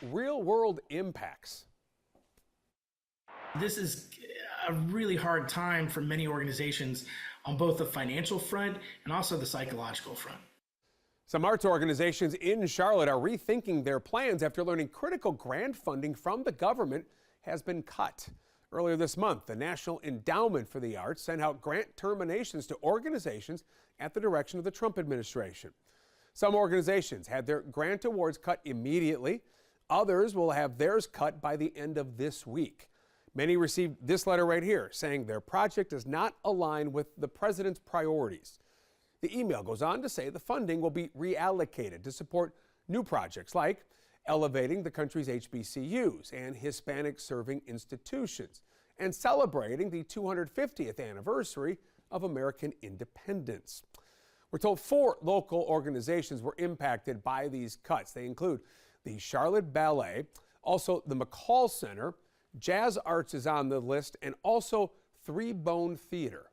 real-world impacts. This is a really hard time for many organizations on both the financial front and also the psychological front. Some arts organizations in Charlotte are rethinking their plans after learning critical grant funding from the government has been cut. Earlier this month, the National Endowment for the Arts sent out grant terminations to organizations at the direction of the Trump administration. Some organizations had their grant awards cut immediately. Others will have theirs cut by the end of this week. Many received this letter right here saying their project does not align with the president's priorities. The email goes on to say the funding will be reallocated to support new projects like elevating the country's HBCUs and Hispanic serving institutions and celebrating the 250th anniversary of American independence. We're told 4 local organizations were impacted by these cuts. They include the Charlotte Ballet, also the McCall Center, Jazz Arts is on the list, and also Three Bone Theater.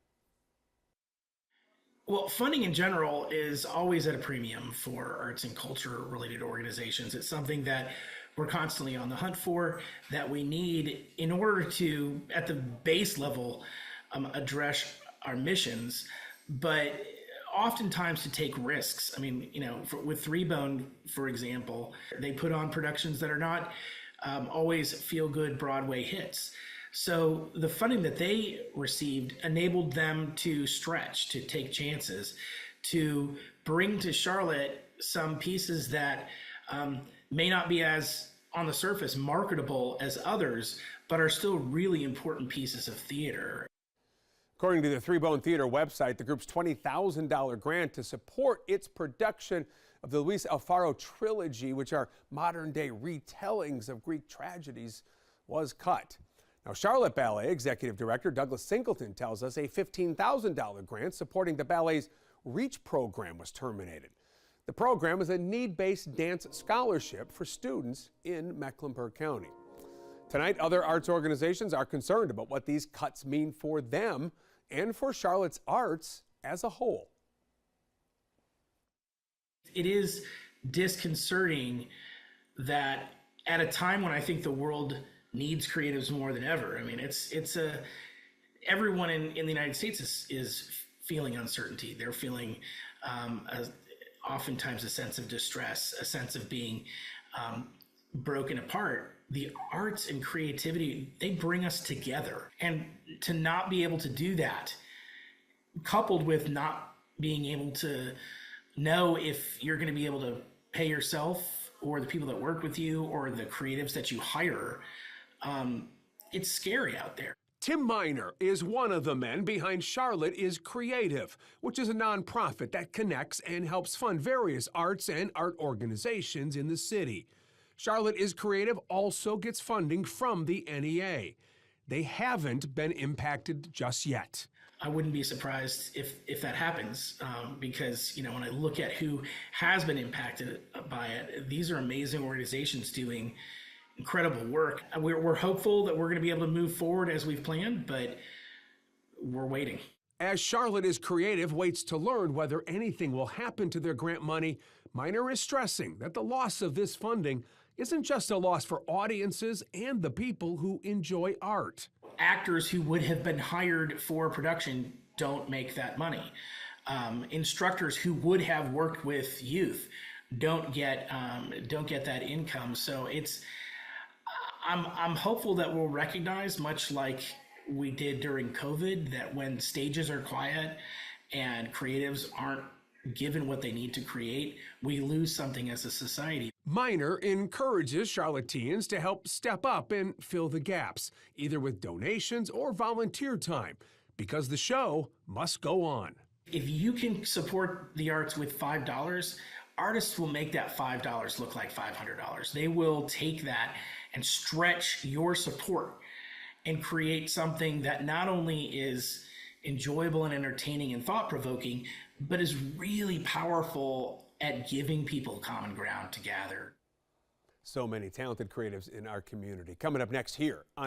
Well, funding in general is always at a premium for arts and culture related organizations. It's something that we're constantly on the hunt for, that we need in order to, at the base level, address our missions, but oftentimes to take risks. I mean, with Three Bone, for example, they put on productions that are not always feel-good Broadway hits. So the funding that they received enabled them to stretch, to take chances, to bring to Charlotte some pieces that may not be as, on the surface, marketable as others, but are still really important pieces of theater. According to the Three Bone Theater website, the group's $20,000 grant to support its production of the Luis Alfaro trilogy, which are modern-day retellings of Greek tragedies, was cut. Now, Charlotte Ballet Executive Director Douglas Singleton tells us a $15,000 grant supporting the ballet's REACH program was terminated. The program is a need-based dance scholarship for students in Mecklenburg County. Tonight, other arts organizations are concerned about what these cuts mean for them and for Charlotte's arts as a whole. It is disconcerting that at a time when I think the world needs creatives more than ever. I mean, everyone in the United States is feeling uncertainty. They're feeling oftentimes a sense of distress, a sense of being broken apart. The arts and creativity, they bring us together. And to not be able to do that, coupled with not being able to know if you're going to be able to pay yourself or the people that work with you or the creatives that you hire, it's scary out there. Tim Miner is one of the men behind Charlotte is Creative, which is a nonprofit that connects and helps fund various arts and art organizations in the city. Charlotte is Creative also gets funding from the NEA. They haven't been impacted just yet. I wouldn't be surprised if that happens because, when I look at who has been impacted by it, these are amazing organizations doing incredible work. We're hopeful that we're going to be able to move forward as we've planned, but we're waiting. As Charlotte is Creative waits to learn whether anything will happen to their grant money, Miner is stressing that the loss of this funding isn't just a loss for audiences and the people who enjoy art. Actors who would have been hired for production don't make that money. Instructors who would have worked with youth don't get that income. So I'm hopeful that we'll recognize, much like we did during COVID, that when stages are quiet and creatives aren't given what they need to create, we lose something as a society. Miner encourages Charlotteans to help step up and fill the gaps, either with donations or volunteer time, because the show must go on. If you can support the arts with $5, artists will make that $5 look like $500. They will take that and stretch your support and create something that not only is enjoyable and entertaining and thought-provoking, but is really powerful at giving people common ground to gather. So many talented creatives in our community. Coming up next here on